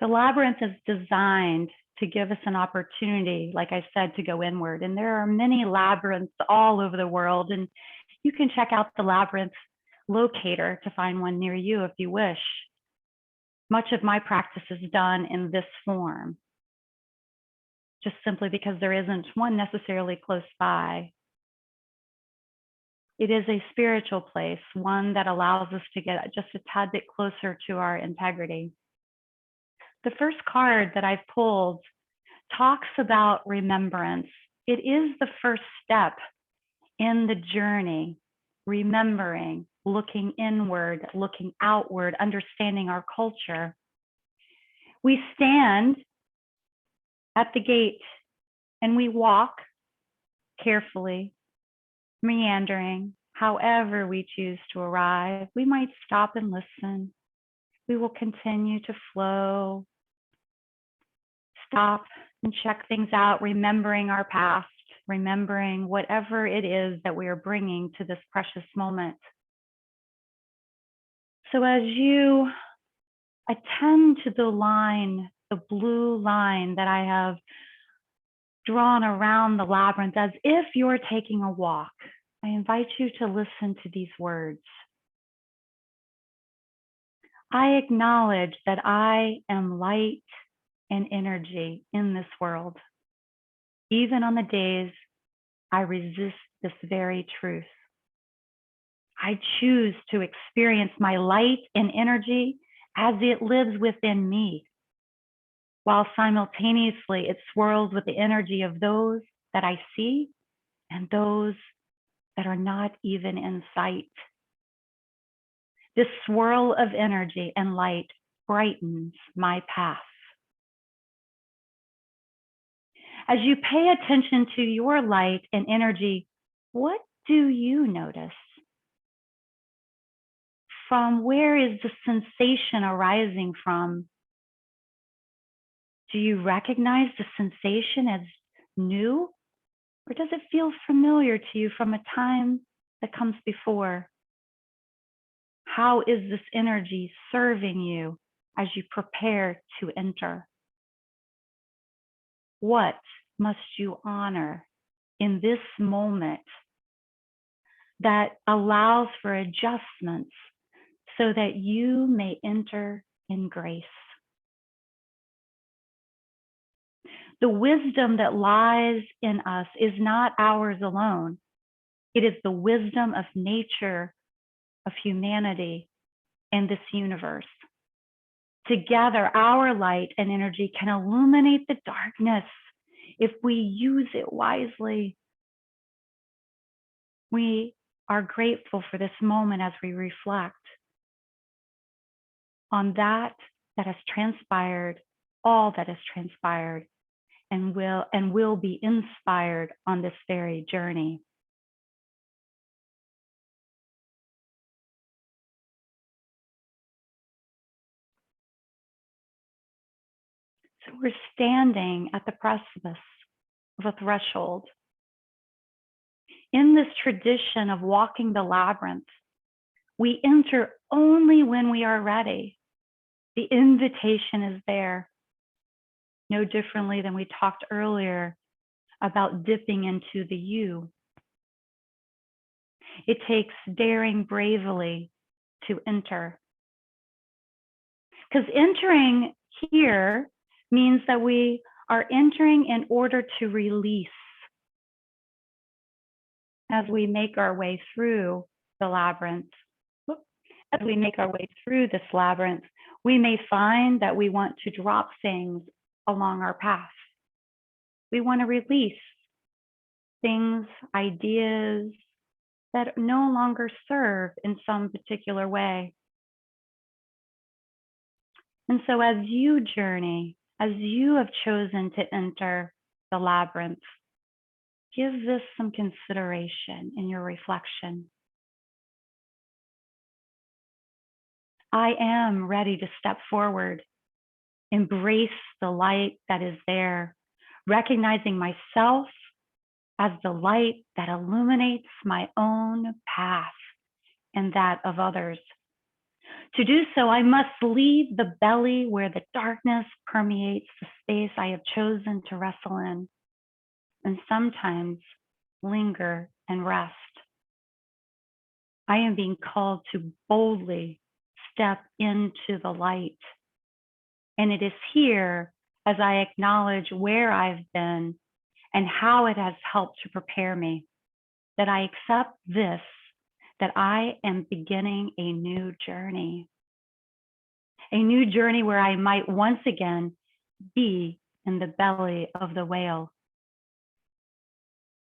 The labyrinth is designed to give us an opportunity, like I said, to go inward. And there are many labyrinths all over the world. And you can check out the labyrinth locator to find one near you if you wish. Much of my practice is done in this form, just simply because there isn't one necessarily close by. It is a spiritual place, one that allows us to get just a tad bit closer to our integrity. The first card that I've pulled talks about remembrance. It is the first step in the journey, remembering, looking inward, looking outward, understanding our culture. We stand at the gate and we walk carefully, meandering, however we choose to arrive. We might stop and listen. We will continue to flow, stop and check things out, remembering our past, remembering whatever it is that we are bringing to this precious moment. So as you attend to the line, the blue line that I have drawn around the labyrinth, as if you're taking a walk, I invite you to listen to these words. I acknowledge that I am light and energy in this world, even on the days I resist this very truth. I choose to experience my light and energy as it lives within me, while simultaneously it swirls with the energy of those that I see and those that are not even in sight. This swirl of energy and light brightens my path. As you pay attention to your light and energy, what do you notice? From where is the sensation arising from? Do you recognize the sensation as new? Or does it feel familiar to you from a time that comes before? How is this energy serving you as you prepare to enter? What must you honor in this moment that allows for adjustments so that you may enter in grace? The wisdom that lies in us is not ours alone. It is the wisdom of nature, of humanity, and this universe. Together, our light and energy can illuminate the darkness if we use it wisely. We are grateful for this moment as we reflect on that has transpired, all that has transpired, and will be inspired on this very journey. So we're standing at the precipice of a threshold. In this tradition of walking the labyrinth, we enter only when we are ready. The invitation is there. No differently than we talked earlier about dipping into the you. It takes daring bravely to enter. Because entering here means that we are entering in order to release. As we make our way through the labyrinth, as we make our way through this labyrinth, we may find that we want to drop things along our path. We want to release things, ideas that no longer serve in some particular way. And so as you journey, as you have chosen to enter the labyrinth, give this some consideration in your reflection. I am ready to step forward, embrace the light that is there, recognizing myself as the light that illuminates my own path and that of others. To do so, I must leave the belly where the darkness permeates the space I have chosen to wrestle in, and sometimes linger and rest. I am being called to boldly step into the light. And it is here, as I acknowledge where I've been and how it has helped to prepare me, that I accept this, that I am beginning a new journey where I might once again be in the belly of the whale.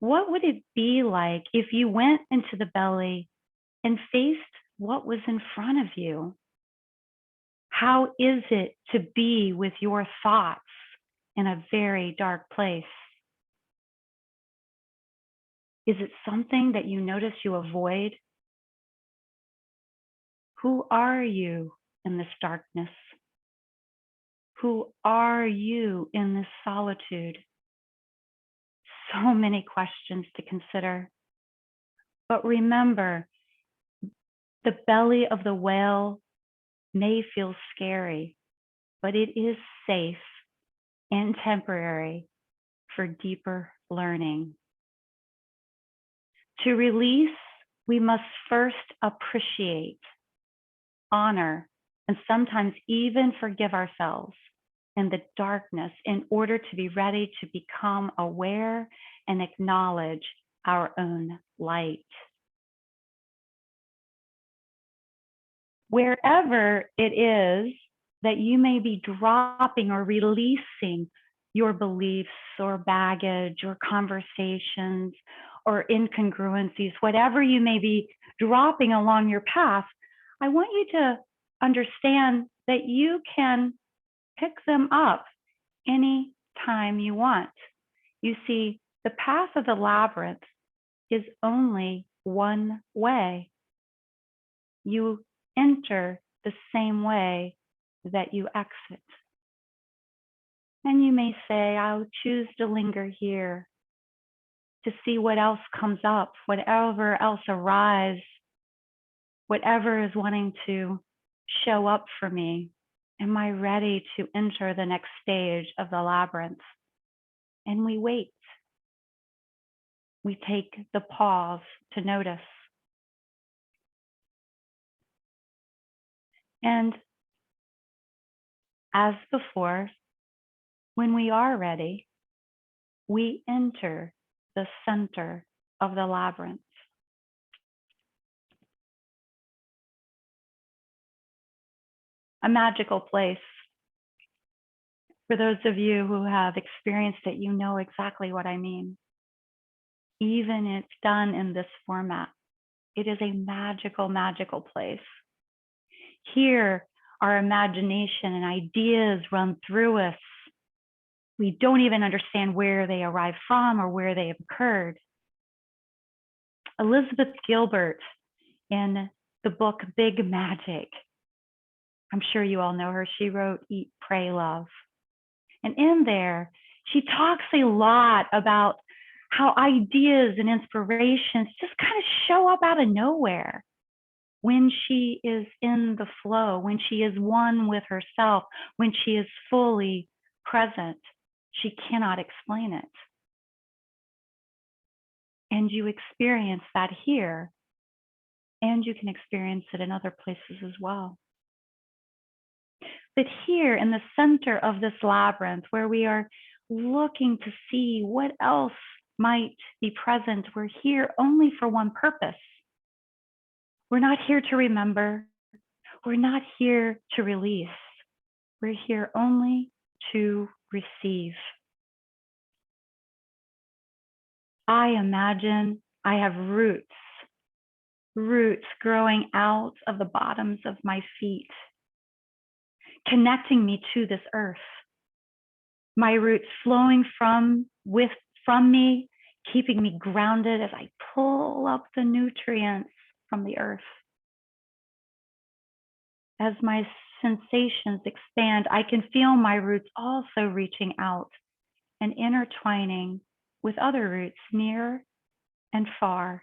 What would it be like if you went into the belly and faced what was in front of you? How is it to be with your thoughts in a very dark place? Is it something that you notice you avoid? Who are you in this darkness? Who are you in this solitude? So many questions to consider. But remember, the belly of the whale may feel scary, but it is safe and temporary for deeper learning. To release, we must first appreciate, honor, and sometimes even forgive ourselves in the darkness in order to be ready to become aware and acknowledge our own light. Wherever it is that you may be dropping or releasing your beliefs or baggage or conversations or incongruencies, whatever you may be dropping along your path, I want you to understand that you can pick them up any time you want. You see, the path of the labyrinth is only one way. You enter the same way that you exit. And you may say, I'll choose to linger here to see what else comes up, whatever else arrives, whatever is wanting to show up for me. Am I ready to enter the next stage of the labyrinth? And we wait. We take the pause to notice. And as before, when we are ready, we enter the center of the labyrinth. A magical place. For those of you who have experienced it, you know exactly what I mean. Even if done in this format, it is a magical, magical place. Here, our imagination and ideas run through us. We don't even understand where they arrive from or where they have occurred. Elizabeth Gilbert, in the book Big Magic, I'm sure you all know her. She wrote Eat, Pray, Love. And in there, she talks a lot about how ideas and inspirations just kind of show up out of nowhere when she is in the flow, when she is one with herself, when she is fully present. She cannot explain it. And you experience that here, and you can experience it in other places as well. But here in the center of this labyrinth, where we are looking to see what else might be present, we're here only for one purpose. We're not here to remember. We're not here to release. We're here only to receive. I imagine I have roots growing out of the bottoms of my feet, connecting me to this earth. My roots flowing from me, keeping me grounded as I pull up the nutrients from the earth. As my sensations expand, I can feel my roots also reaching out and intertwining with other roots near and far.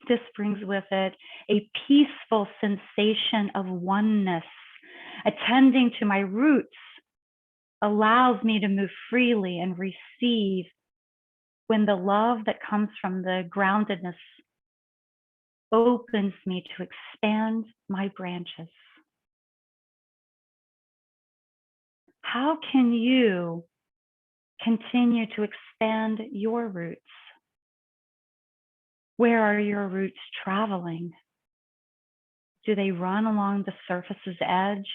This brings with it a peaceful sensation of oneness. Attending to my roots allows me to move freely and receive when the love that comes from the groundedness opens me to expand my branches. How can you continue to expand your roots? Where are your roots traveling? Do they run along the surface's edge?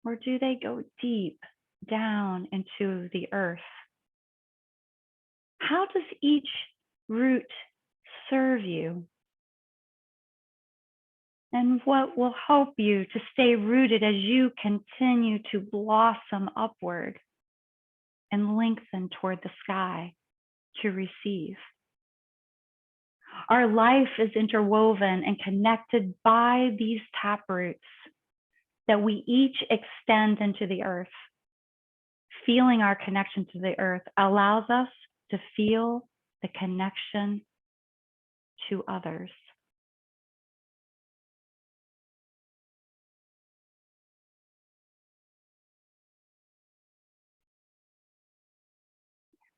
Or do they go deep down into the earth? How does each root serve you? And what will help you to stay rooted as you continue to blossom upward and lengthen toward the sky to receive? Our life is interwoven and connected by these taproots that we each extend into the earth. Feeling our connection to the earth allows us to feel the connection to others.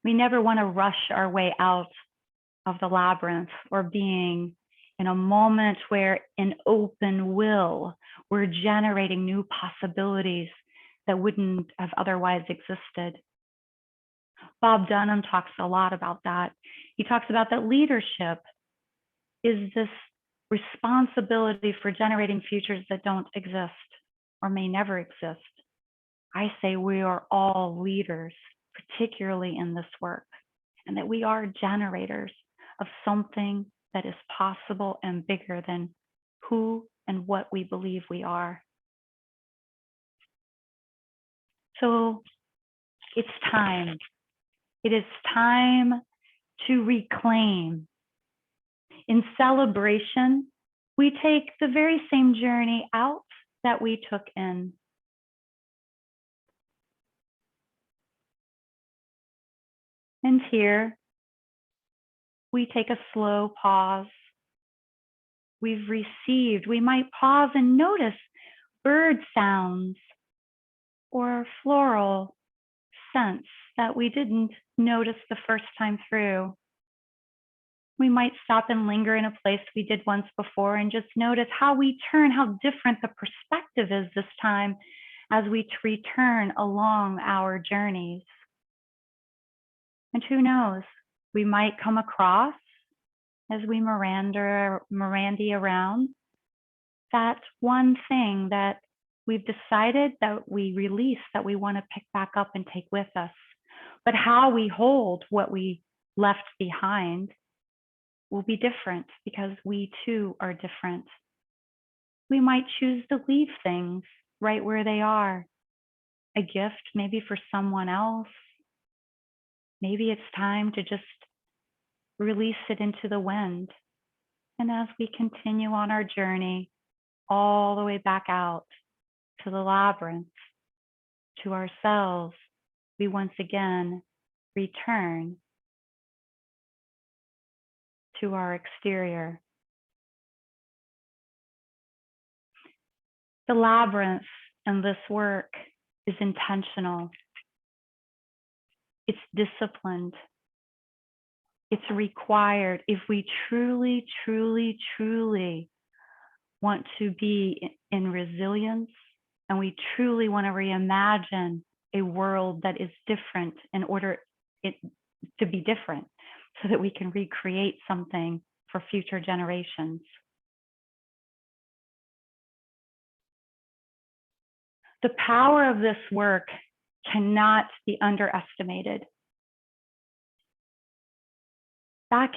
We never want to rush our way out of the labyrinth or being in a moment where in open will, we're generating new possibilities that wouldn't have otherwise existed. Bob Dunham talks a lot about that. He talks about that leadership is this responsibility for generating futures that don't exist or may never exist. I say we are all leaders, particularly in this work, and that we are generators of something that is possible and bigger than who and what we believe we are. So it's time. It is time to reclaim. In celebration, we take the very same journey out that we took in. And here, we take a slow pause. We've received, we might pause and notice bird sounds or floral scents that we didn't notice the first time through. We might stop and linger in a place we did once before and just notice how we turn, how different the perspective is this time as we return along our journeys. And who knows, we might come across, as we Mirandy around, that one thing that we've decided that we release, that we want to pick back up and take with us. But how we hold what we left behind will be different because we too are different. We might choose to leave things right where they are. A gift maybe for someone else. Maybe it's time to just release it into the wind. And as we continue on our journey, all the way back out to the labyrinth, to ourselves, we once again return to our exterior. The labyrinth and this work is intentional. It's disciplined. It's required if we truly, truly, truly want to be in resilience, and we truly want to reimagine a world that is different in order it to be different, so that we can recreate something for future generations. The power of this work cannot be underestimated.